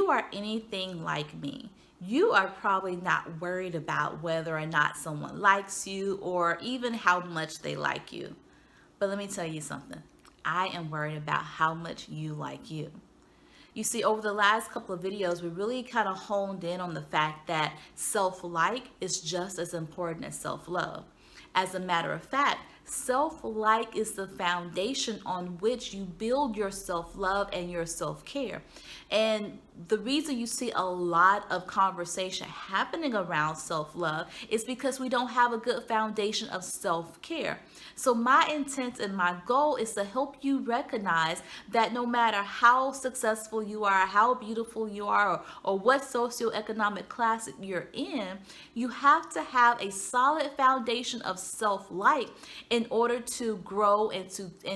you are anything like me, you are probably not worried about whether or not someone likes you or even how much they like you. But let me tell you something. I am worried about how much you like you. You see, over the last couple of videos, we really kind of honed in on the fact that self-like is just as important as self-love. As a matter of fact, self-like is the foundation on which you build your self-love and your self-care. And the reason you see a lot of conversation happening around self-love is because we don't have a good foundation of self-care. So my intent and my goal is to help you recognize that no matter how successful you are, how beautiful you are, or what socioeconomic class you're in, you have to have a solid foundation of self-like in order to grow and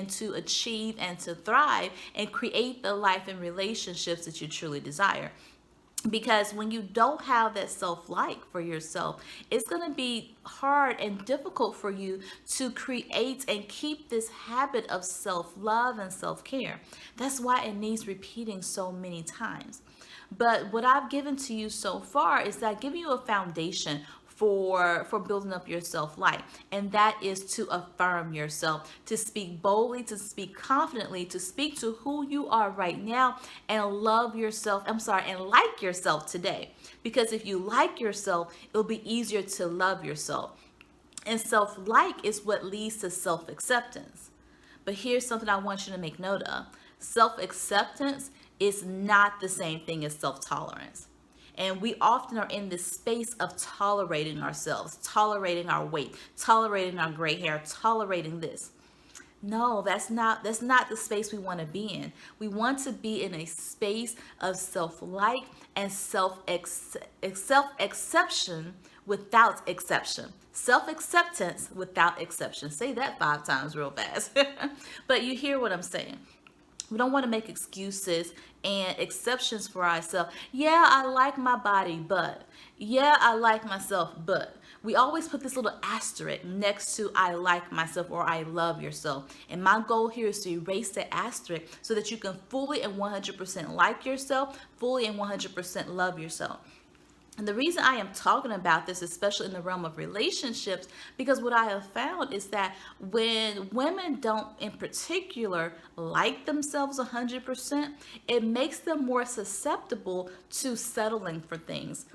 to achieve and to thrive and create the life and relationships that you truly desire. Because when you don't have that self-like for yourself, it's going to be hard and difficult for you to create and keep this habit of self-love and self-care. That's why it needs repeating so many times. But what I've given to you so far is that giving you a foundation for building up your self-life, and that is to affirm yourself, to speak boldly, to speak confidently, to speak to who you are right now, and love yourself, and like yourself today. Because if you like yourself, it'll be easier to love yourself. And self-like is what leads to self-acceptance. But here's something I want you to make note of. Self-acceptance is not the same thing as self-tolerance. And we often are in this space of tolerating ourselves, tolerating our weight, tolerating our gray hair, tolerating this. No, that's not the space we want to be in. We want to be in a space of self-like and self-exception without exception. Self-acceptance without exception. Say that 5 times real fast. But you hear what I'm saying. We don't want to make excuses and exceptions for ourselves. Yeah, I like my body, but. Yeah, I like myself, but. We always put this little asterisk next to I like myself or I love yourself. And my goal here is to erase the asterisk so that you can fully and 100% like yourself, fully and 100% love yourself. And the reason I am talking about this, especially in the realm of relationships, because what I have found is that when women don't, in particular, like themselves 100%, it makes them more susceptible to settling for things.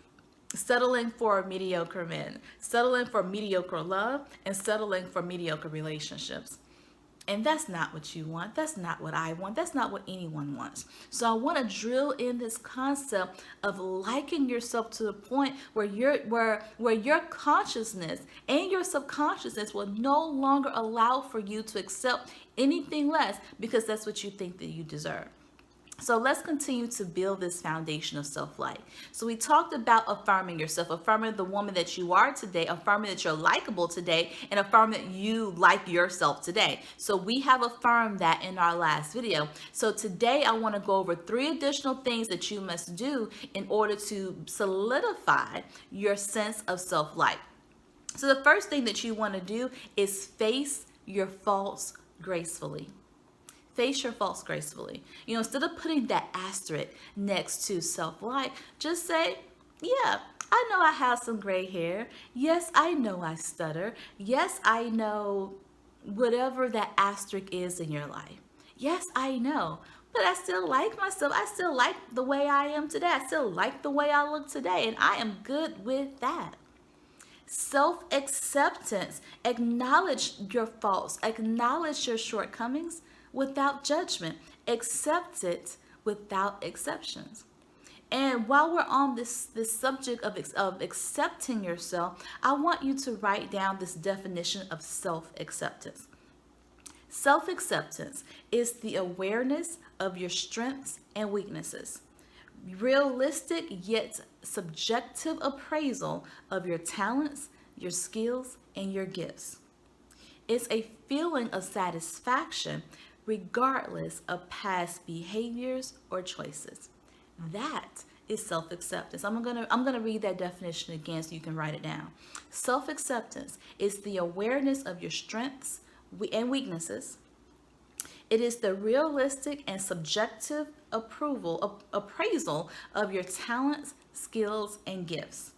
Settling for mediocre men, settling for mediocre love, and settling for mediocre relationships. And that's not what you want. That's not what I want. That's not what anyone wants. So I want to drill in this concept of liking yourself to the point where your consciousness and your subconsciousness will no longer allow for you to accept anything less because that's what you think that you deserve. So let's continue to build this foundation of self-like. So we talked about affirming yourself, affirming the woman that you are today, affirming that you're likable today, and affirming that you like yourself today. So we have affirmed that in our last video. So today I want to go over 3 additional things that you must do in order to solidify your sense of self-like. So the first thing that you want to do is face your faults gracefully. Face your faults gracefully. Instead of putting that asterisk next to self-like, just say, yeah, I know I have some gray hair. Yes, I know I stutter. Yes, I know whatever that asterisk is in your life. Yes, I know. But I still like myself. I still like the way I am today. I still like the way I look today. And I am good with that. Self-acceptance. Acknowledge your faults. Acknowledge your shortcomings without judgment. Accept it without exceptions. And while we're on this subject of accepting yourself, I want you to write down this definition of self-acceptance. Self-acceptance is the awareness of your strengths and weaknesses. Realistic yet subjective appraisal of your talents, your skills, and your gifts. It's a feeling of satisfaction regardless of past behaviors or choices. That is self-acceptance. I'm gonna read that definition again so you can write it down. Self-acceptance is the awareness of your strengths and weaknesses. It is the realistic and subjective appraisal of your talents, skills, and gifts.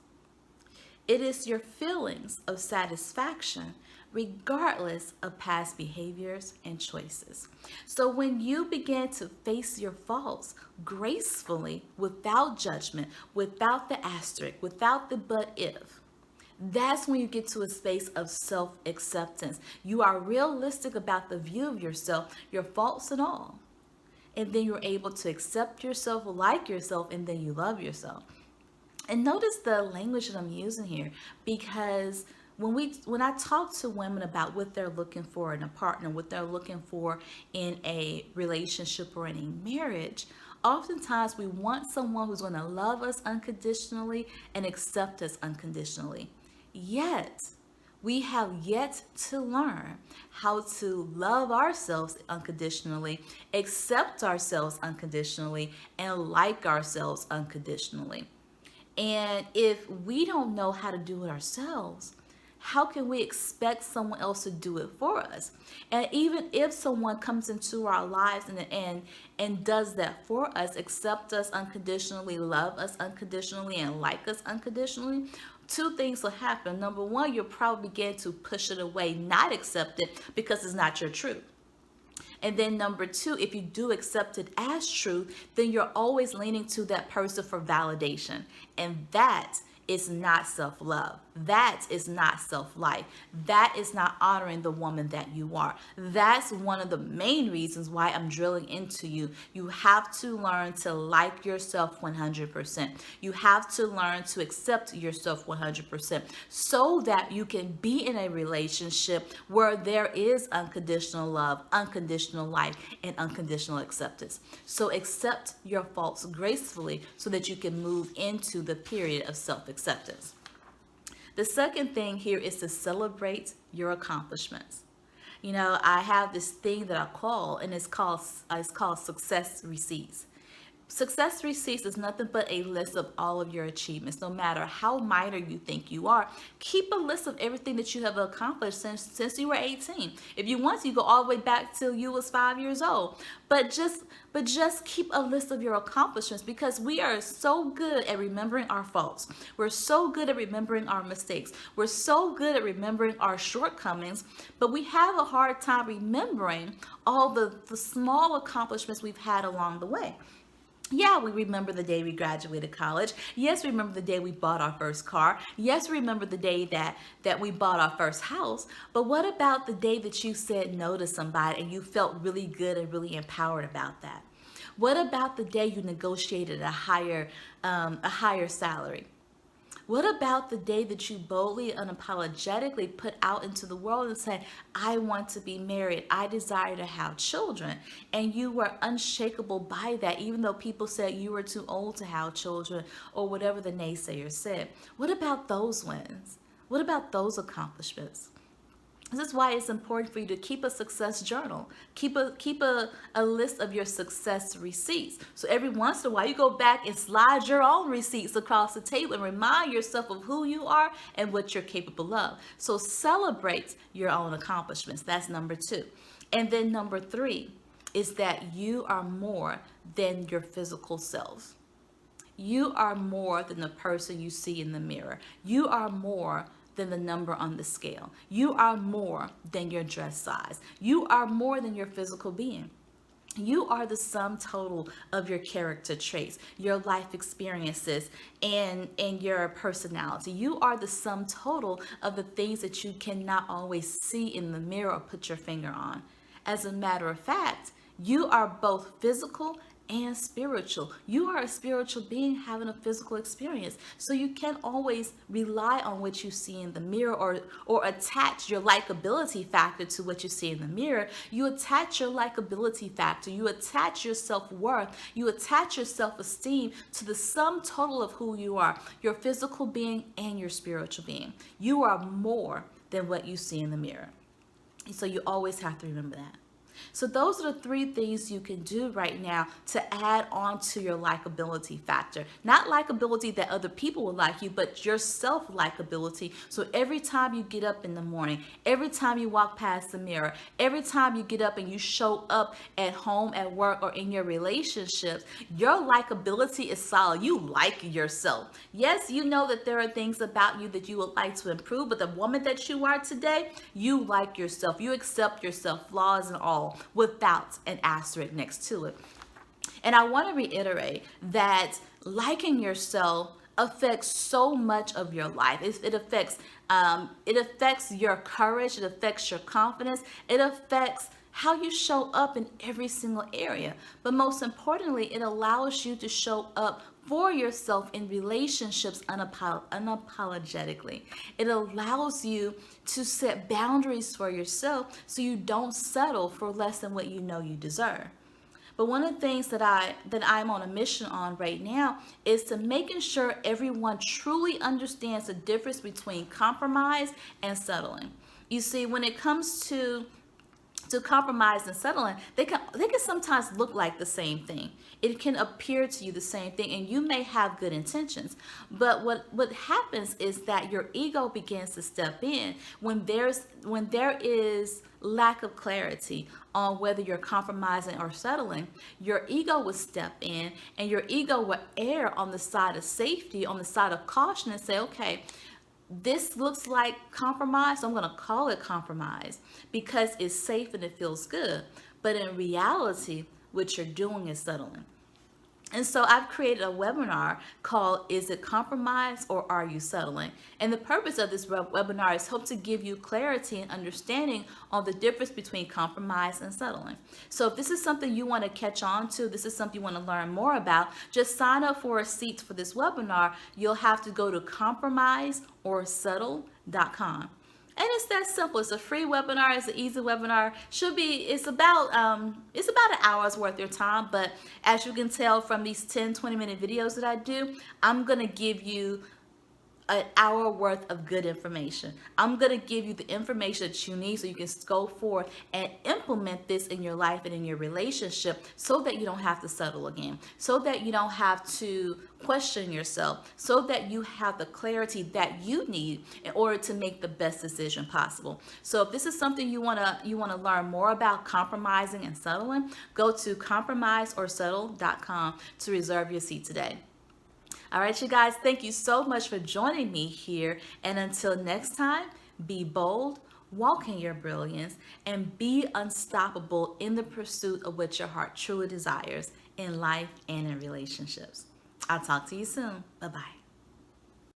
It is your feelings of satisfaction regardless of past behaviors and choices. So when you begin to face your faults gracefully, without judgment, without the asterisk, without the but if, that's when you get to a space of self acceptance. You are realistic about the view of yourself, your faults and all. And then you're able to accept yourself, like yourself, and then you love yourself. And notice the language that I'm using here, because when I talk to women about what they're looking for in a partner, what they're looking for in a relationship or in a marriage, oftentimes we want someone who's going to love us unconditionally and accept us unconditionally. Yet, we have yet to learn how to love ourselves unconditionally, accept ourselves unconditionally, and like ourselves unconditionally. And if we don't know how to do it ourselves, how can we expect someone else to do it for us? And even if someone comes into our lives and does that for us, accept us unconditionally, love us unconditionally, and like us unconditionally, two things will happen. Number one, you'll probably begin to push it away, not accept it because it's not your truth. And then number two, if you do accept it as truth, then you're always leaning to that person for validation. And that is not self-love. That is not self-life. That is not honoring the woman that you are. That's one of the main reasons why I'm drilling into you. You have to learn to like yourself 100%. You have to learn to accept yourself 100% so that you can be in a relationship where there is unconditional love, unconditional life, and unconditional acceptance. So accept your faults gracefully so that you can move into the period of self-acceptance. The second thing here is to celebrate your accomplishments. You know, I have this thing that I call, and it's called success receipts. Success receipts is nothing but a list of all of your achievements, no matter how minor you think you are. Keep a list of everything that you have accomplished since you were 18. If you want to, you go all the way back till you was 5 years old. But just keep a list of your accomplishments, because we are so good at remembering our faults. We're so good at remembering our mistakes. We're so good at remembering our shortcomings, but we have a hard time remembering all the small accomplishments we've had along the way. Yeah, we remember the day we graduated college. Yes, we remember the day we bought our first car. Yes, we remember the day that we bought our first house. But what about the day that you said no to somebody and you felt really good and really empowered about that? What about the day you negotiated a higher salary? What about the day that you boldly, unapologetically put out into the world and said, I want to be married, I desire to have children, and you were unshakable by that, even though people said you were too old to have children or whatever the naysayers said? What about those wins? What about those accomplishments? This is why it's important for you to keep a success journal. Keep a list of your success receipts. So every once in a while, you go back and slide your own receipts across the table and remind yourself of who you are and what you're capable of. So celebrate your own accomplishments. That's number two. And then number three is that you are more than your physical self. You are more than the person you see in the mirror. You are more than the number on the scale. You are more than your dress size. You are more than your physical being. You are the sum total of your character traits, your life experiences, and your personality. You are the sum total of the things that you cannot always see in the mirror or put your finger on. As a matter of fact, you are both physical and spiritual. You are a spiritual being having a physical experience. So you can't always rely on what you see in the mirror or attach your likability factor to what you see in the mirror. You attach your likability factor. You attach your self-worth. You attach your self-esteem to the sum total of who you are, your physical being and your spiritual being. You are more than what you see in the mirror. So you always have to remember that. So those are the three things you can do right now to add on to your likability factor. Not likability that other people will like you, but your self likability. So every time you get up in the morning, every time you walk past the mirror, every time you get up and you show up at home, at work, or in your relationships, your likability is solid. You like yourself. Yes, you know that there are things about you that you would like to improve, but the woman that you are today, you like yourself. You accept yourself, flaws and all, without an asterisk next to it. And I want to reiterate that liking yourself affects so much of your life. It affects your courage. It affects your confidence. It affects how you show up in every single area. But most importantly, it allows you to show up for yourself in relationships unapologetically. It allows you to set boundaries for yourself so you don't settle for less than what you know you deserve. But one of the things that I'm on a mission on right now is to making sure everyone truly understands the difference between compromise and settling. You see, when it comes to compromise and settling, they can sometimes look like the same thing. It can appear to you the same thing, and you may have good intentions. But what happens is that your ego begins to step in when there is lack of clarity on whether you're compromising or settling. Your ego will step in, and your ego will err on the side of safety, on the side of caution, and say, okay, this looks like compromise, so I'm going to call it compromise because it's safe and it feels good. But in reality, what you're doing is settling. And so I've created a webinar called Is It Compromise or Are You Settling? And the purpose of this webinar is hope to give you clarity and understanding on the difference between compromise and settling. So if this is something you want to catch on to, this is something you want to learn more about, just sign up for a seat for this webinar. You'll have to go to compromiseorsettle.com. And it's that simple. It's a free webinar. It's an easy webinar. It's about an hour's worth of your time. But as you can tell from these 10, 20-minute videos that I do, I'm going to give you an hour worth of good information. I'm going to give you the information that you need so you can go forward and implement this in your life and in your relationship so that you don't have to settle again, so that you don't have to question yourself, so that you have the clarity that you need in order to make the best decision possible. So if this is something you want to learn more about compromising and settling, go to compromiseorsettle.com to reserve your seat today. All right, you guys, thank you so much for joining me here. And until next time, be bold, walk in your brilliance, and be unstoppable in the pursuit of what your heart truly desires in life and in relationships. I'll talk to you soon. Bye-bye.